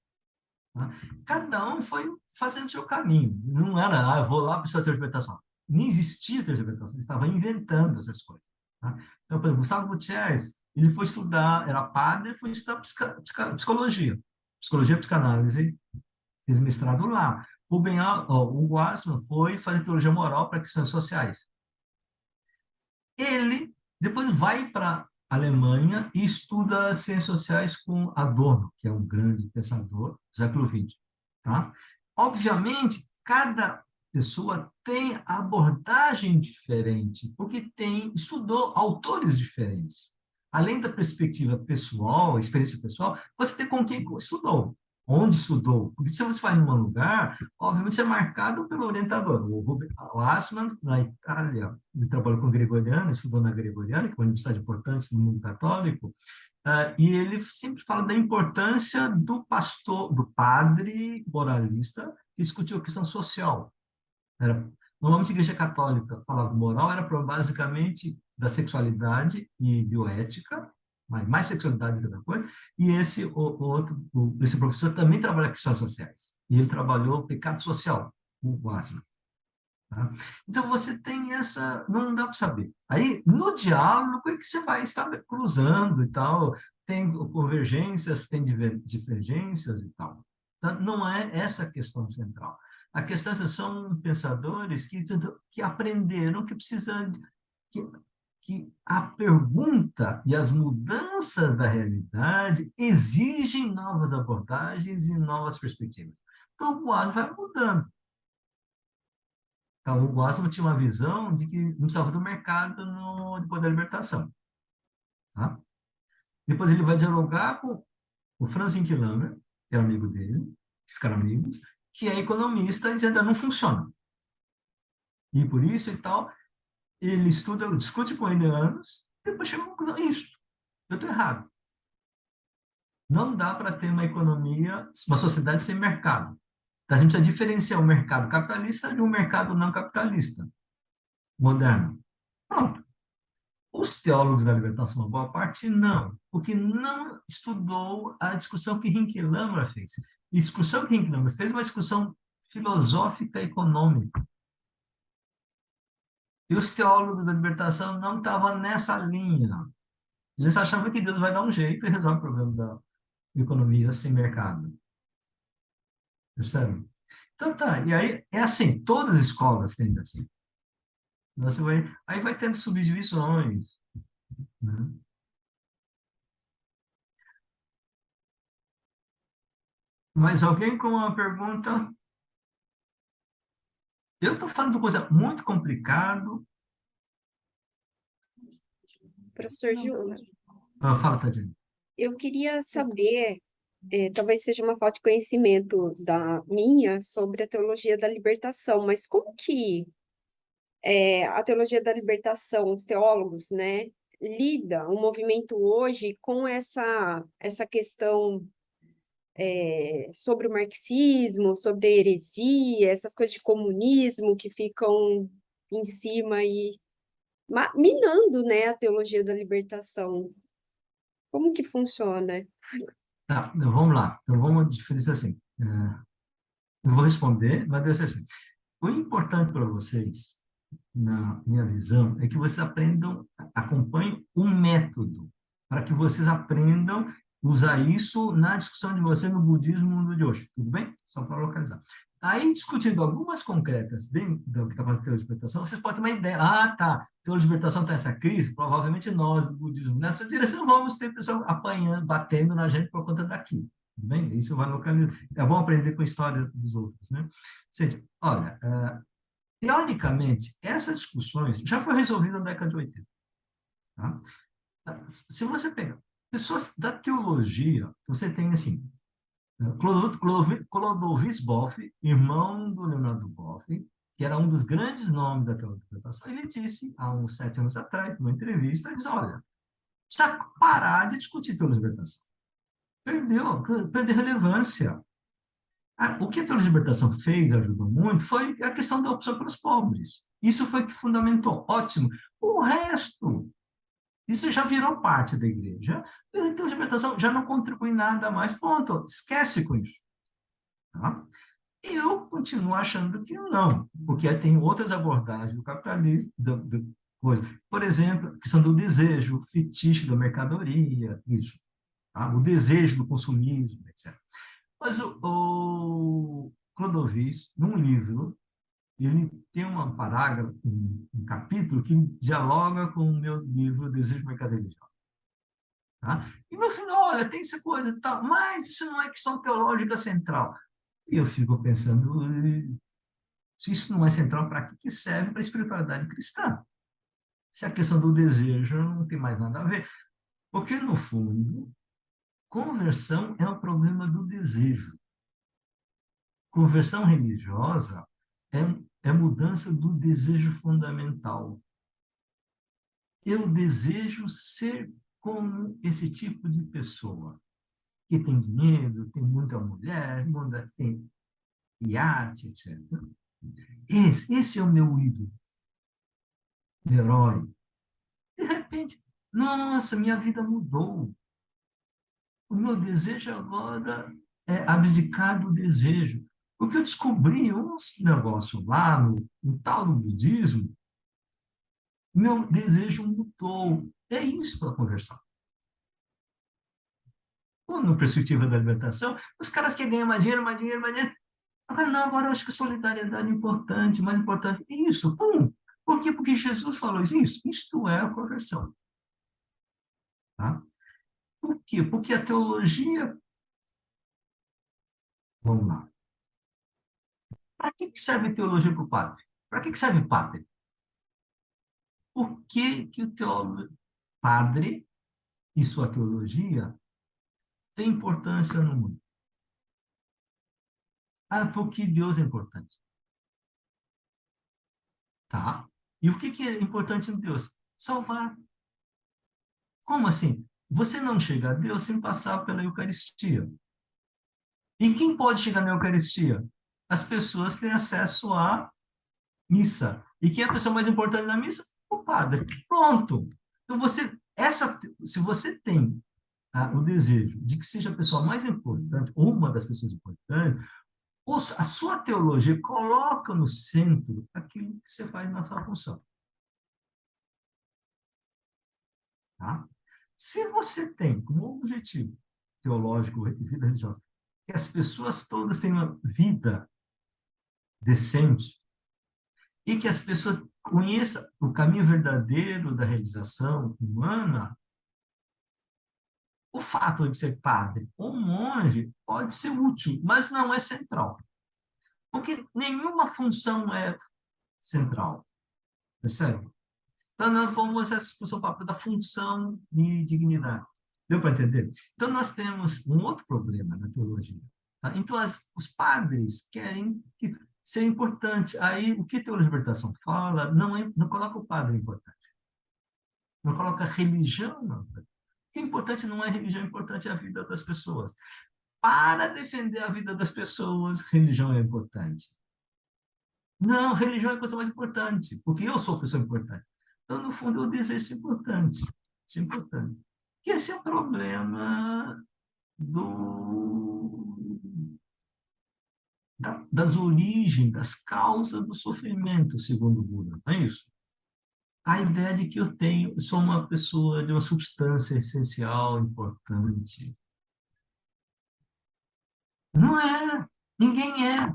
Tá? Cada um foi fazendo seu caminho. Não era, eu vou lá para a sua interpretação. Nem existia interpretação, eles estavam inventando essas coisas. Tá? Então, por exemplo, Gustavo Gutierrez, ele foi estudar, era padre, foi estudar psicologia. Psicologia e psicanálise, fez mestrado lá. O Guasman foi fazer teologia moral para questões sociais. Ele depois vai para a Alemanha e estuda ciências sociais com Adorno, que é um grande pensador do século XX. Tá? Obviamente, cada pessoa tem abordagem diferente, porque estudou autores diferentes. Além da perspectiva pessoal, experiência pessoal, você tem com quem estudou, onde estudou. Porque se você vai num lugar, obviamente você é marcado pelo orientador. O Assmann, na Itália, ele trabalhou com Gregoriano, estudou na Gregoriana, que é uma universidade importante no mundo católico, e ele sempre fala da importância do pastor, do padre moralista, que discutiu a questão social. Normalmente a Igreja Católica falava moral, era basicamente da sexualidade e bioética, mas mais sexualidade que outra coisa, e esse professor também trabalha questões sociais, e ele trabalhou pecado social, o Wasserman. Tá? Então você tem essa, não dá para saber. Aí no diálogo é que você vai estar cruzando e tal, tem convergências, tem divergências e tal. Então, não é essa a questão central. A questão são pensadores que aprenderam que precisam que a pergunta e as mudanças da realidade exigem novas abordagens e novas perspectivas. Então, o Guasma vai mudando. Então, o Guasma tinha uma visão de que não precisava do mercado depois da libertação. Tá? Depois ele vai dialogar com o Franz Inkilamer, que é amigo dele, ficaram amigos, que é economista, dizendo que não funciona. E por isso e tal, ele estuda, discute com ele anos, e depois chega a conclusão, isso, eu estou errado. Não dá para ter uma economia, uma sociedade sem mercado. A gente precisa diferenciar o mercado capitalista de um mercado não capitalista, moderno. Pronto. Os teólogos da libertação, uma boa parte, não, porque não estudou a discussão que Rinck-Lammer fez. A discussão que Rinck-Lammer fez é uma discussão filosófica econômica. E os teólogos da libertação não estavam nessa linha. Eles achavam que Deus vai dar um jeito e resolve o problema da economia sem mercado. Percebe? Então tá, e aí é assim, todas as escolas têm assim. Aí vai tendo subdivisões, né? Mas alguém com uma pergunta? Eu estou falando de coisa muito complicado. Professor Gil, Fala, Tadinho. eu queria saber, talvez seja uma falta de conhecimento da minha sobre a teologia da libertação, mas como que a teologia da libertação, os teólogos, né, lida o movimento hoje com essa questão sobre o marxismo, sobre a heresia, essas coisas de comunismo que ficam em cima e minando, né, a teologia da libertação. Como que funciona? Tá, então vamos lá. Então vamos diferenciar assim. Eu vou responder, mas deve ser assim. O importante para vocês, na minha visão, é que vocês aprendam, acompanhem um método, para que vocês aprendam a usar isso na discussão de vocês no budismo no mundo de hoje. Tudo bem? Só para localizar. Aí, discutindo algumas concretas, bem do que está fazendo teoria de libertação, vocês podem ter uma ideia. Ah, tá, teoria de libertação está nessa crise, provavelmente nós, do budismo, nessa direção, vamos ter pessoas apanhando, batendo na gente por conta daquilo. Tudo bem? Isso vai localizar. É bom aprender com a história dos outros, né? Gente, olha, teoricamente, essas discussões já foram resolvidas na década de 80. Tá? Se você pegar pessoas da teologia, você tem assim, Clodovis Boff, irmão do Leonardo Boff, que era um dos grandes nomes da teologia, ele disse, há uns 7 anos atrás, numa entrevista, ele disse, olha, precisa parar de discutir teologia da libertação. Perdeu relevância. O que a teologia da libertação fez, ajudou muito, foi a questão da opção pelos pobres. Isso foi que fundamentou. Ótimo. O resto, isso já virou parte da igreja. Então, a teologia da libertação já não contribui nada mais. Ponto. Esquece com isso. Tá? E eu continuo achando que não, porque tem outras abordagens do capitalismo, coisa. Por exemplo, a questão do desejo, o fetiche da mercadoria, isso. Tá? O desejo do consumismo, etc. Mas o Clodovis, num livro, ele tem um parágrafo, um capítulo que dialoga com o meu livro Desejo, Mercado e Religião. Tá? E no final, olha, tem essa coisa e tal, mas isso não é questão teológica central. E eu fico pensando, se isso não é central, para que serve para a espiritualidade cristã? Se a questão do desejo não tem mais nada a ver. Porque, no fundo, conversão é o problema do desejo. Conversão religiosa é mudança do desejo fundamental. Eu desejo ser como esse tipo de pessoa, que tem dinheiro, tem muita mulher, tem iate, etc. Esse é o meu ídolo, meu herói. De repente, nossa, minha vida mudou. O meu desejo agora é abdicar do desejo. Porque eu descobri um negócio lá no tal do budismo, meu desejo mudou. É isso a conversão. Ou no Perspectiva da Libertação, os caras querem ganhar mais dinheiro, mais dinheiro, mais dinheiro. Agora não, agora eu acho que solidariedade é importante, mais importante. Isso, pum! Por quê? Porque Jesus falou isso. Isto é a conversão. Tá? Por quê? Porque a teologia... Vamos lá. Para que serve teologia para o padre? Para que serve padre? Por que o padre e sua teologia têm importância no mundo? Porque Deus é importante. Tá? E o que é importante em Deus? Salvar. Como assim? Você não chega a Deus sem passar pela Eucaristia. E quem pode chegar na Eucaristia? As pessoas que têm acesso à missa. E quem é a pessoa mais importante na missa? O padre. Pronto. Então, se você tem o desejo de que seja a pessoa mais importante, ou uma das pessoas importantes, a sua teologia coloca no centro aquilo que você faz na sua função. Tá? Se você tem como objetivo teológico e vida religiosa que as pessoas todas tenham uma vida decente e que as pessoas conheçam o caminho verdadeiro da realização humana, o fato de ser padre ou monge pode ser útil, mas não é central. Porque nenhuma função é central. Percebe? Então, nós vamos essa discussão da função e dignidade. Deu para entender? Então, nós temos um outro problema na teologia. Tá? Então, os padres querem que seja importante. Aí, o que a teologia da libertação fala, não coloca o padre importante. Não coloca a religião. Não. O que é importante não é a religião, o importante é a vida das pessoas. Para defender a vida das pessoas, religião é importante. Não, religião é a coisa mais importante, porque eu sou pessoa importante. Então, no fundo, eu desejo ser importante. Ser importante. Que esse é o problema das origens, das causas do sofrimento, segundo o Buda. Não é isso? A ideia de que sou uma pessoa de uma substância essencial, importante. Não é. Ninguém é.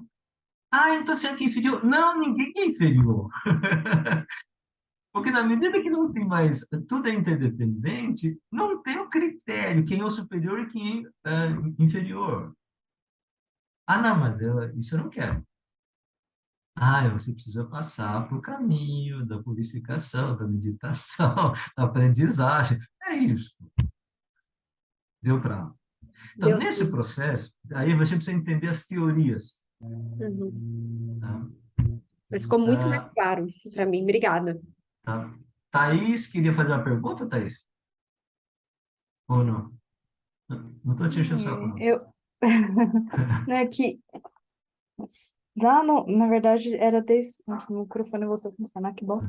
Então você é que é inferior? Não, ninguém é inferior. Porque na medida que não tem mais, tudo é interdependente, não tem o critério, quem é o superior e quem é inferior. Não, mas isso eu não quero. Você precisa passar para o caminho da purificação, da meditação, da aprendizagem. É isso. Deu para... Então, Deu nesse sim. processo, aí você precisa entender as teorias. Uhum. Tá? Mas ficou muito mais Ah, claro para mim. Obrigada. tá. Thaís, queria fazer uma pergunta, Thaís? Ou não? Não estou te enchendo o saco, não. Eu, né, que na verdade, era desde. Nossa, o microfone voltou a funcionar, que bom.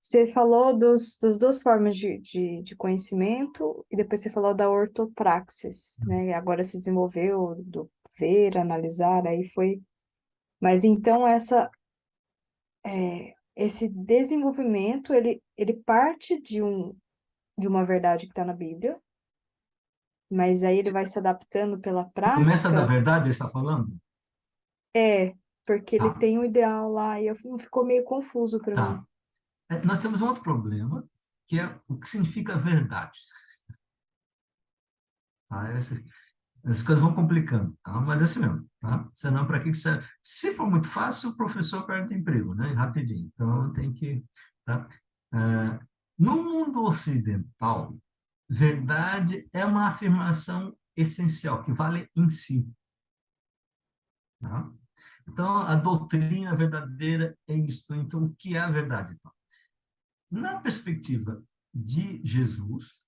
Você falou das duas formas de conhecimento, e depois você falou da ortopraxis, né? E agora se desenvolveu do ver, analisar, aí foi. Mas então, esse desenvolvimento, ele parte de uma verdade que está na Bíblia, mas aí ele vai se adaptando pela Começa da prática. verdade, ele está falando? Porque ele Tá, tem um ideal lá e ficou meio confuso para mim. tá. Nós temos um outro problema, que é o que significa verdade. Tá? As coisas vão complicando, tá? Mas é assim mesmo, tá? Senão, para que serve? Se for muito fácil, o professor perde emprego, né? Rapidinho. Então, tem que... Tá? No mundo ocidental, verdade é uma afirmação essencial, que vale em si. Tá? Então, a doutrina verdadeira é isto. Então, o que é a verdade? Então? Na perspectiva de Jesus,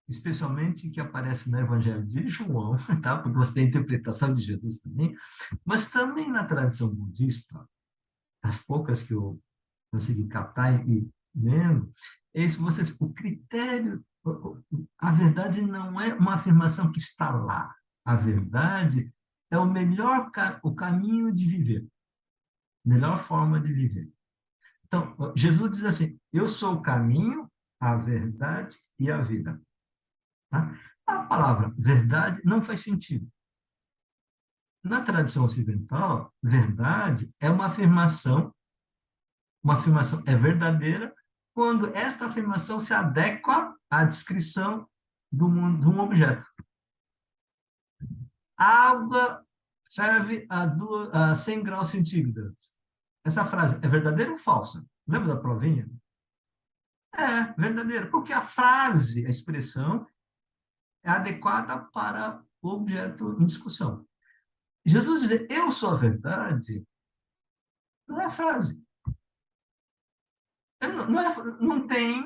especialmente que aparece no Evangelho de João, tá? Porque você tem a interpretação de Jesus também, mas também na tradição budista, as poucas que eu consegui captar e lendo, o critério, a verdade não é uma afirmação que está lá. A verdade é o caminho de viver, melhor forma de viver. Então, Jesus diz assim: eu sou o caminho, a verdade e a vida. Tá? A palavra verdade não faz sentido. Na tradição ocidental, verdade é uma afirmação uma afirmação é verdadeira quando esta afirmação se adequa à descrição do mundo, de um objeto. A água ferve a 100 graus centígrados. Essa frase é verdadeira ou falsa? Lembra da provinha? É verdadeira, porque a frase, a expressão, é adequada para o objeto em discussão. Jesus dizer, eu sou a verdade, não é frase. Não tem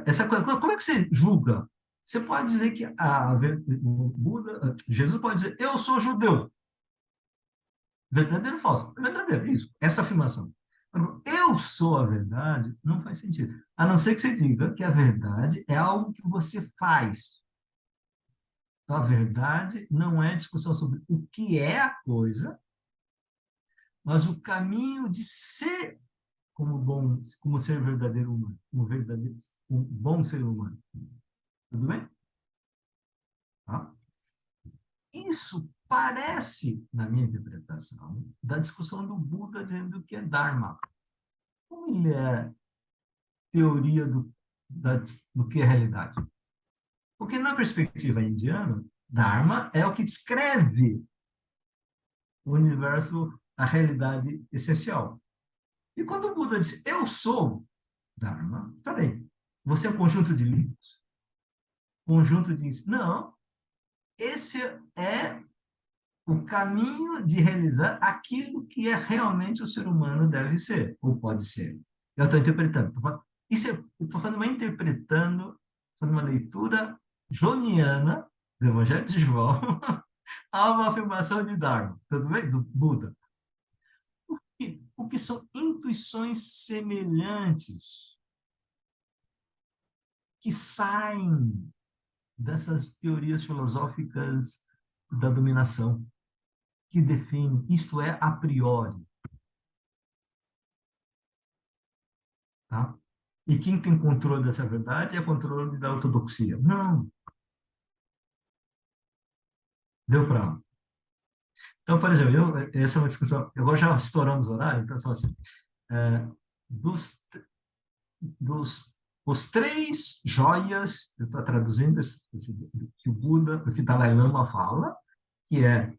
essa coisa. Como é que você julga? Você pode dizer que o Buda, Jesus pode dizer, eu sou judeu. Verdadeiro ou falso? Verdadeiro, isso. Essa afirmação. Eu sou a verdade não faz sentido. A não ser que você diga que a verdade é algo que você faz. Então, a verdade não é discussão sobre o que é a coisa, mas o caminho de ser como ser verdadeiro humano, um bom ser humano. Tudo bem? Tá? Isso parece, na minha interpretação, da discussão do Buda dizendo que é Dharma. Como ele é teoria do que é realidade? Porque, na perspectiva indiana, Dharma é o que descreve o universo, a realidade essencial. E quando o Buda diz, eu sou Dharma, peraí, você é um conjunto de livros? Conjunto de... Não, esse é o caminho de realizar aquilo que é realmente o ser humano deve ser, ou pode ser. Eu estou interpretando. Eu estou fazendo uma leitura joniana do Evangelho de João a uma afirmação de Dharma, tudo bem? Do Buda. Porque são intuições semelhantes que saem dessas teorias filosóficas da dominação, que definem, isto é, a priori. Tá? E quem tem controle dessa verdade é o controle da ortodoxia. Não. Deu para. Então, por exemplo, essa é uma discussão. Agora já estouramos o horário, então, só assim. É, dos, os três joias, eu estou traduzindo que o Buda, o que Dalai Lama fala, que é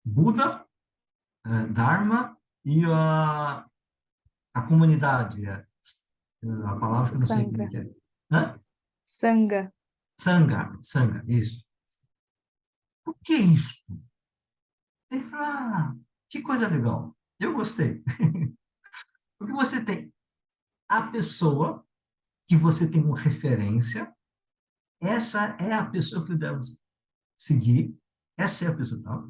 Buda, Dharma e a comunidade. A palavra que eu não sei como é Sangha. que é. Hã? Sangha. Sangha, isso. O que é isso? Ele fala, que coisa legal. Eu gostei. Porque você tem a pessoa que você tem uma referência, essa é a pessoa que devemos seguir, essa é a pessoa. Tá?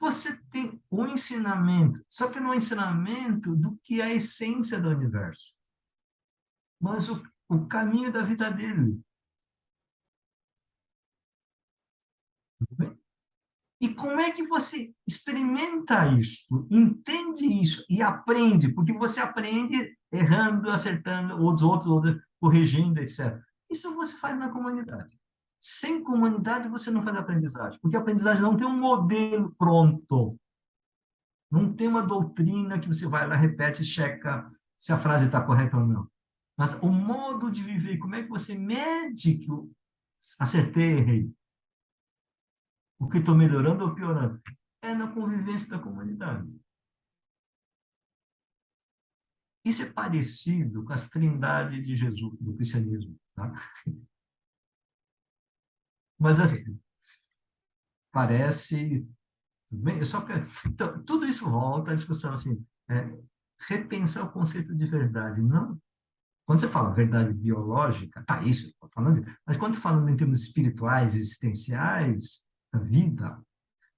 Você tem o ensinamento, só que não é o ensinamento do que é a essência do universo, mas o caminho da vida dele. Tudo bem? E como é que você experimenta isso, entende isso e aprende? Porque você aprende errando, acertando, outros corrigindo, etc. Isso você faz na comunidade. Sem comunidade, você não faz aprendizagem, porque a aprendizagem não tem um modelo pronto. Não tem uma doutrina que você vai lá, repete e checa se a frase está correta ou não. Mas o modo de viver, como é que você mede que eu acertei, errei? O que estou melhorando ou piorando? É na convivência da comunidade. Isso é parecido com as trindades de Jesus, do cristianismo. Tá? Mas, assim, parece... Tudo bem? Eu só quero... Então, tudo isso volta à discussão, assim, repensar o conceito de verdade. Não... Quando você fala verdade biológica, tá, isso, estou falando... Mas quando falando em termos espirituais, existenciais, da vida,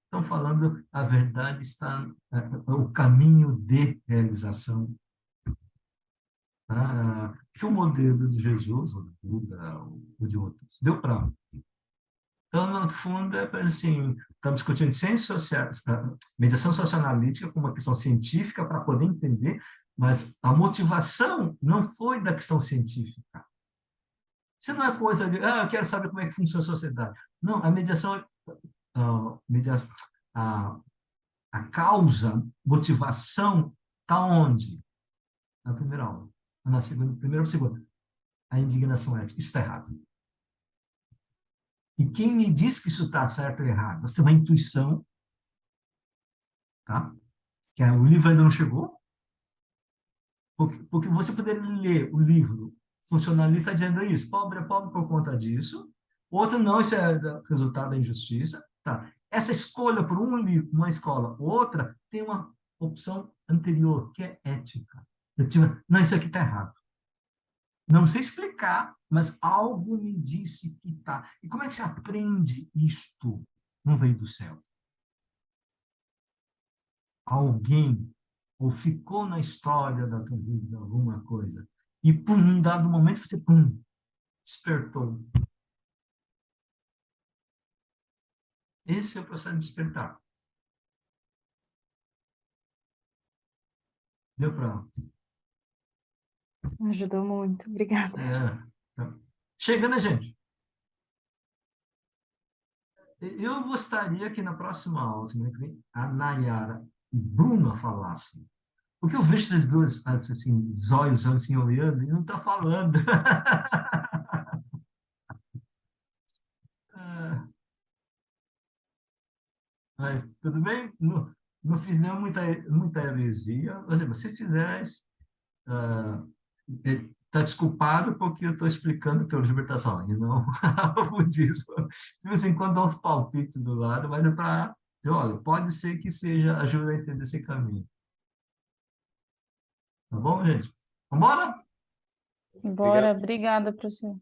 estão falando a verdade está o caminho de realização, que o modelo de Jesus ou de Buda ou de outros deu para. Então, no fundo, é assim, estamos discutindo ciências sociais, mediação socioanalítica como uma questão científica para poder entender, mas a motivação não foi da questão científica. Isso não é coisa de, eu quero saber como é que funciona a sociedade. Não, a mediação, a causa, motivação Está onde? Na primeira aula. Na segunda, primeira ou segunda. A indignação ética. Isso está errado. E quem me diz que isso está certo ou errado? Você tem uma intuição, tá? Que o livro ainda não chegou. Porque você poderia ler o livro funcionalista dizendo isso. Pobre é pobre por conta disso. Outro, não, isso é resultado da injustiça. Tá? Essa escolha por um livro, uma escola, outra, tem uma opção anterior, que é ética. Não, isso aqui está errado. Não sei explicar, mas algo me disse que está. E como é que você aprende isto? Não veio do céu. Alguém ou ficou na história da tua vida alguma coisa e, por um dado momento, você, despertou. Esse é o processo de despertar. Deu para... Ajudou muito, obrigada. Tá. Chegando, a gente. Eu gostaria que na próxima aula, semana que vem, a Nayara e Bruna falassem. Porque eu vejo esses dois, assim, os olhos assim, olhando, e não está falando. Ah, mas tudo bem? Não, não fiz nem muita heresia. Por exemplo, se fizeres, está desculpado porque eu estou explicando pela libertação, e não o budismo. De vez em quando dá uns palpites do lado, mas é para dizer, olha, pode ser que seja ajuda a entender esse caminho. Tá bom, gente? Vamos embora? Bora, obrigada, professor.